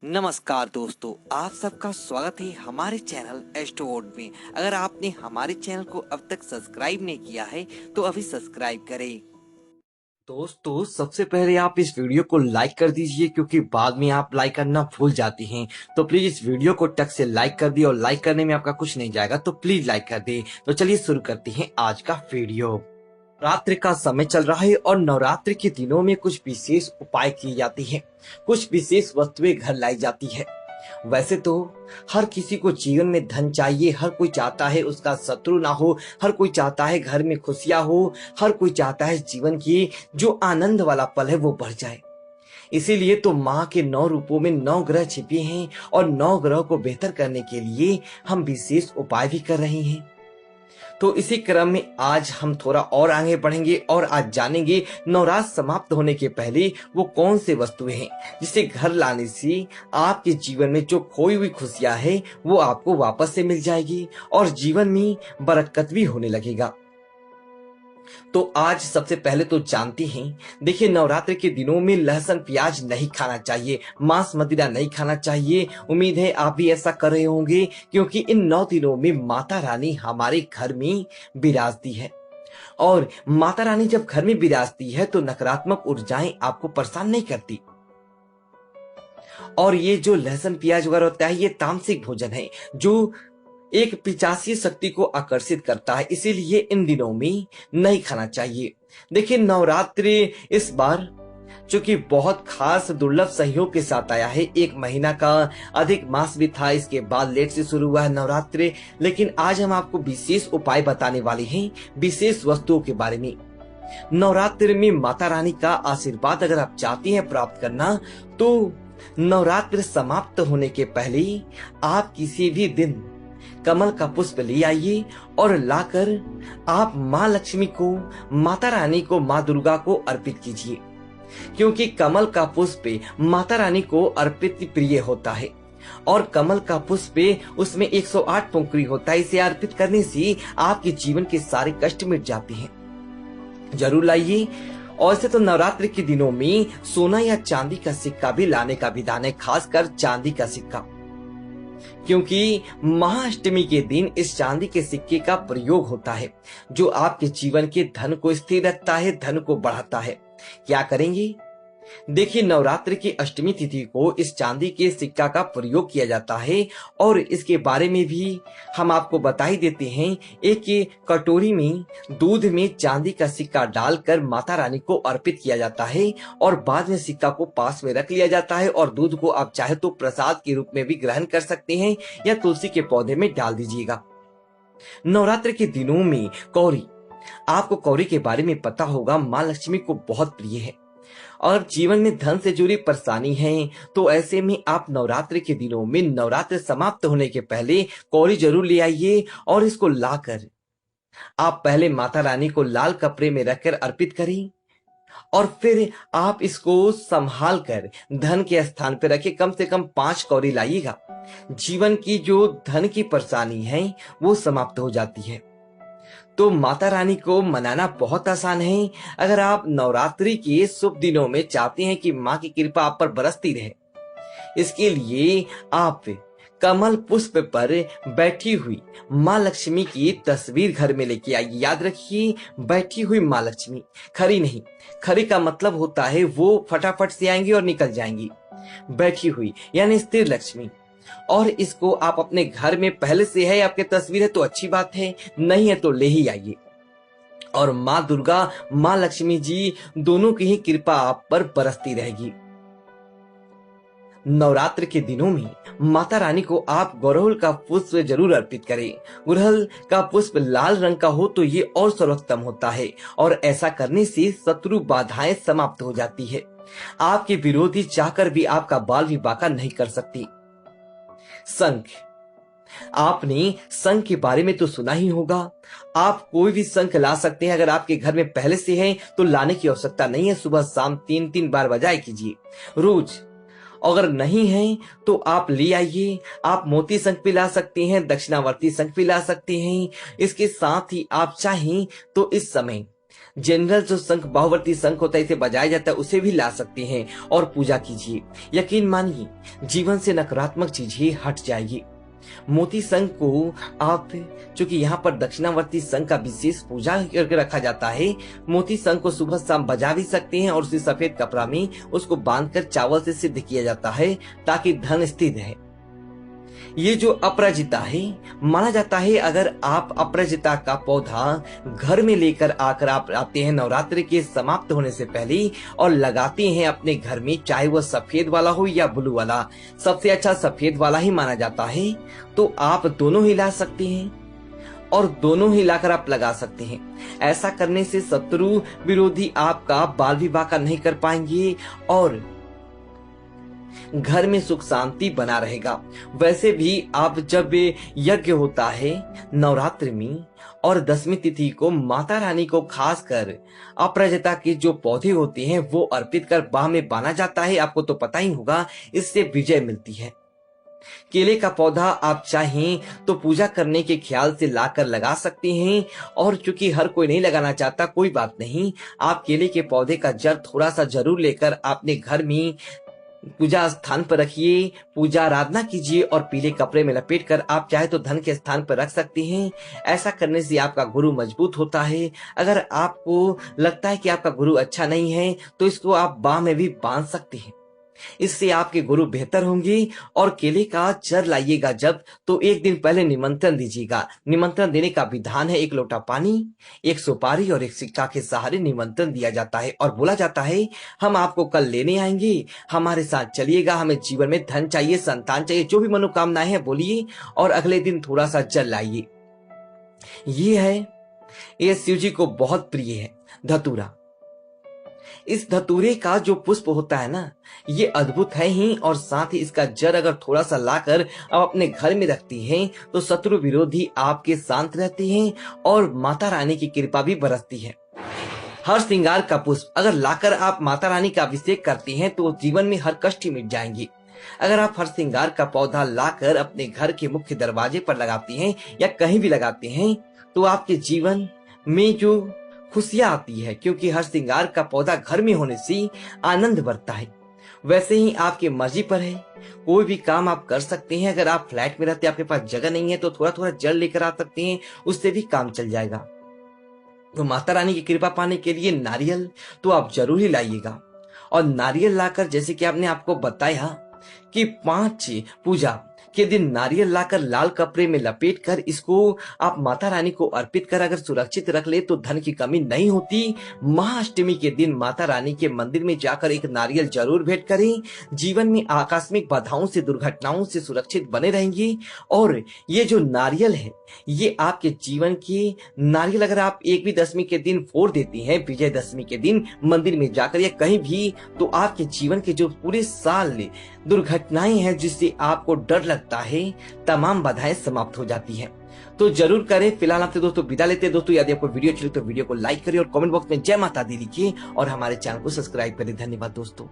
नमस्कार दोस्तों, आप सबका स्वागत है हमारे चैनल एस्ट्रोवर्ल्ड में। अगर आपने हमारे चैनल को अब तक सब्सक्राइब नहीं किया है तो अभी सब्सक्राइब करें। दोस्तों, सबसे पहले आप इस वीडियो को लाइक कर दीजिए, क्योंकि बाद में आप लाइक करना भूल जाती हैं। तो प्लीज इस वीडियो को टक से लाइक कर दिए, और लाइक करने में आपका कुछ नहीं जाएगा, तो प्लीज लाइक कर दे। तो चलिए शुरू करते हैं आज का वीडियो। नवरात्रि का समय चल रहा है और नवरात्रि के दिनों में कुछ विशेष उपाय किए जाते हैं, कुछ विशेष वस्तुएं घर लाई जाती है। वैसे तो हर किसी को जीवन में धन चाहिए, हर कोई चाहता है उसका शत्रु ना हो, हर कोई चाहता है घर में खुशियां हो, हर कोई चाहता है जीवन की जो आनंद वाला पल है वो बढ़ जाए। इसीलिए तो माँ के 9 रूपों में 9 ग्रह छिपे हैं, और 9 ग्रह को बेहतर करने के लिए हम विशेष उपाय भी कर रहे हैं। तो इसी क्रम में आज हम थोड़ा और आगे बढ़ेंगे और आज जानेंगे नवरात्र समाप्त होने के पहले वो कौन से वस्तुएं हैं जिसे घर लाने से आपके जीवन में जो खोई हुई खुशियां है वो आपको वापस से मिल जाएगी और जीवन में बरकत भी होने लगेगा। तो आज सबसे पहले तो जानते हैं, देखिए नवरात्रि के दिनों में लहसुन प्याज नहीं खाना चाहिए, मांस मदिरा नहीं खाना चाहिए। उम्मीद है आप भी ऐसा कर रहे होंगे, क्योंकि इन 9 दिनों में माता रानी हमारे घर में विराजती है। और माता रानी जब घर में विराजती है तो नकारात्मक ऊर्जाएं आपको परेशान नहीं करती। और ये जो लहसुन प्याज वगैरह होता है ये तामसिक भोजन है, जो एक पिचासी शक्ति को आकर्षित करता है, इसीलिए इन दिनों में नहीं खाना चाहिए। देखिए नवरात्रि इस बार चूंकि बहुत खास दुर्लभ सहयोग के साथ आया है, 1 महीना का अधिक मास भी था, इसके बाद लेट से शुरू हुआ है नवरात्रि। लेकिन आज हम आपको विशेष उपाय बताने वाले हैं, विशेष वस्तुओं के बारे में। नवरात्रि में माता रानी का आशीर्वाद अगर आप चाहती हैं प्राप्त करना, तो नवरात्रि समाप्त होने के पहले आप किसी भी दिन कमल का पुष्प ले आइए और लाकर आप माँ लक्ष्मी को, माता रानी को, माँ दुर्गा को अर्पित कीजिए, क्योंकि कमल का पुष्प माता रानी को अर्पित प्रिय होता है। और कमल का पुष्प उसमें 108 पंखुड़ी होता है, इसे अर्पित करने से आपके जीवन के सारे कष्ट मिट जाते हैं। जरूर लाइए। और ऐसे तो नवरात्रि के दिनों में सोना या चांदी का सिक्का भी लाने का विधान है, खासकर चांदी का सिक्का, क्योंकि महाअष्टमी के दिन इस चांदी के सिक्के का प्रयोग होता है, जो आपके जीवन के धन को स्थिर रखता है, धन को बढ़ाता है। क्या करेंगे? देखिए नवरात्रि की अष्टमी तिथि को इस चांदी के सिक्का का प्रयोग किया जाता है, और इसके बारे में भी हम आपको बता ही देते हैं। एक कटोरी में दूध में चांदी का सिक्का डालकर माता रानी को अर्पित किया जाता है, और बाद में सिक्का को पास में रख लिया जाता है, और दूध को आप चाहे तो प्रसाद के रूप में भी ग्रहण कर सकते हैं, या तुलसी के पौधे में डाल दीजिएगा। नवरात्रि के दिनों में कौरी, आपको कौरी के बारे में पता होगा, माँ लक्ष्मी को बहुत प्रिय है। और जीवन में धन से जुड़ी परेशानी है, तो ऐसे में आप नवरात्रि के दिनों में, नवरात्रि समाप्त होने के पहले कौड़ी जरूर ले आइए, और इसको लाकर आप पहले माता रानी को लाल कपड़े में रखकर अर्पित करें, और फिर आप इसको संभाल कर धन के स्थान पर रखें। कम से कम 5 कौड़ी लाइएगा। जीवन की जो धन की परेशानी है वो समाप्त हो जाती है। तो माता रानी को मनाना बहुत आसान है। अगर आप नवरात्रि के शुभ दिनों में चाहते हैं कि माँ की कृपा आप पर बरसती रहे, इसके लिए आप कमल पुष्प पर बैठी हुई माँ लक्ष्मी की तस्वीर घर में लेके आइए। याद रखिए, बैठी हुई माँ लक्ष्मी, खड़ी नहीं। खड़ी का मतलब होता है वो फटाफट से आएंगी और निकल जाएंगी। बैठी हुई यानी स्थिर लक्ष्मी। और इसको आप अपने घर में पहले से है, आपके तस्वीर है तो अच्छी बात है, नहीं है तो ले ही आइए। और माँ दुर्गा, माँ लक्ष्मी जी दोनों की ही कृपा आप पर बरसती रहेगी। नवरात्र के दिनों में माता रानी को आप गुड़हल का पुष्प जरूर अर्पित करें। गुड़हल का पुष्प लाल रंग का हो तो ये और सर्वोत्तम होता है, और ऐसा करने से शत्रु बाधाएं समाप्त हो जाती है। आपके विरोधी चाहकर भी आपका बाल विवाह नहीं कर सकती। शंख, आपने शंख के बारे में तो सुना ही होगा। आप कोई भी शंख ला सकते हैं। अगर आपके घर में पहले से है तो लाने की आवश्यकता नहीं है, सुबह शाम 3-3 बार बजाया कीजिए रोज। अगर नहीं है तो आप ले आइए। आप मोती शंख भी ला सकते हैं, दक्षिणावर्ती शंख भी ला सकते हैं। इसके साथ ही आप चाहें तो इस समय जनरल जो शंख बाहुवर्ती शंख होता है इसे बजाया जाता है उसे भी ला सकते हैं और पूजा कीजिए। यकीन मानिए जीवन से नकारात्मक चीजें हट जाएगी। मोती शंख को आप, चूंकि यहाँ पर दक्षिणावर्ती शंख का विशेष पूजा करके रखा जाता है, मोती शंख को सुबह शाम बजा भी सकते हैं और उसी सफेद कपड़ा में उसको बांधकर चावल से सिद्ध किया जाता है ताकि धन स्थिर रहे। ये जो अपराजिता है, माना जाता है अगर आप अपराजिता का पौधा घर में लेकर आकर आप आते हैं नवरात्रि के समाप्त होने से पहले और लगाते हैं अपने घर में, चाहे वह सफेद वाला हो या ब्लू वाला, सबसे अच्छा सफेद वाला ही माना जाता है, तो आप दोनों ही ला सकते हैं और दोनों ही लाकर आप लगा सकते हैं। ऐसा करने से शत्रु विरोधी आपका बाल विवाह का नहीं कर पाएंगे और घर में सुख शांति बना रहेगा। वैसे भी आप जब यज्ञ होता है नवरात्रि में और 10वीं तिथि को माता रानी को खासकर अपराजिता के जो पौधे होते हैं वो अर्पित कर बाह में बांधा जाता है। आपको तो पता ही होगा, इससे विजय मिलती है। केले का पौधा आप चाहें तो पूजा करने के ख्याल से लाकर लगा सकते हैं और चूंकि हर कोई नहीं लगाना चाहता, कोई बात नहीं, आप केले के पौधे का जड़ थोड़ा सा जरूर लेकर अपने घर में पूजा स्थान पर रखिए, पूजा आराधना कीजिए और पीले कपड़े में लपेट कर आप चाहे तो धन के स्थान पर रख सकते हैं। ऐसा करने से आपका गुरु मजबूत होता है। अगर आपको लगता है कि आपका गुरु अच्छा नहीं है तो इसको आप बाह में भी बांध सकते हैं, इससे आपके गुरु बेहतर होंगे। और केले का जड़ लाइएगा जब, तो एक दिन पहले निमंत्रण दीजिएगा। निमंत्रण देने का विधान है 1 लोटा पानी, 1 सुपारी और 1 सिक्का के सहारे निमंत्रण दिया जाता है और बोला जाता है हम आपको कल लेने आएंगे, हमारे साथ चलिएगा, हमें जीवन में धन चाहिए, संतान चाहिए, जो भी मनोकामनाएं हैं बोलिए और अगले दिन थोड़ा सा जल लाइए। ये शिव जी को बहुत प्रिय है धतूरा। इस धतूरे का जो पुष्प होता है ना, ये अद्भुत है ही, और साथ ही इसका जड़ अगर थोड़ा सा लाकर आप अपने घर में रखती हैं तो शत्रु विरोधी आपके शांत रहते हैं और माता रानी की कृपा भी बरसती है। हर श्रृंगार का पुष्प अगर लाकर आप माता रानी का अभिषेक करती हैं तो जीवन में हर कष्ट मिट जाएंगी। अगर आप हर श्रृंगार का पौधा लाकर अपने घर के मुख्य दरवाजे पर लगाती हैं या कहीं भी लगाते हैं तो आपके जीवन में जो खुशियां आती है, क्योंकि हर श्रृंगार का पौधा घर में होने से आनंद बढ़ता है। वैसे ही आपकी मर्जी पर है, कोई भी काम आप कर सकते हैं। अगर आप फ्लैट में रहते हैं, आपके पास जगह नहीं है, तो थोड़ा थोड़ा जल लेकर आ सकते हैं, उससे भी काम चल जाएगा। तो माता रानी की कृपा पाने के लिए नारियल तो आप जरूर ही लाइएगा। और नारियल लाकर, जैसे कि आपने आपको बताया कि 5 पूजा के दिन नारियल लाकर लाल कपड़े में लपेट कर इसको आप माता रानी को अर्पित कर अगर सुरक्षित रख ले तो धन की कमी नहीं होती। महाअष्टमी के दिन माता रानी के मंदिर में जाकर एक नारियल जरूर भेंट करें। जीवन में आकस्मिक बाधाओं से, दुर्घटनाओं से सुरक्षित बने रहेंगे। और ये जो नारियल है, ये आपके जीवन के नारियल अगर आप 1वीं दशमी के दिन फोड़ देती हैं, विजयदशमी के दिन मंदिर में जाकर या कहीं भी, तो आपके जीवन के जो पूरे साल दुर्घटनाएं हैं जिससे आपको डर लगता है, तमाम बाधाएं समाप्त हो जाती हैं। तो जरूर करें। फिलहाल आपसे दोस्तों विदा लेते हैं। दोस्तों यदि आपको वीडियो अच्छी लगी तो वीडियो को लाइक करिए और कमेंट बॉक्स में जय माता दी लिखिए और हमारे चैनल को सब्सक्राइब करें। धन्यवाद दोस्तों।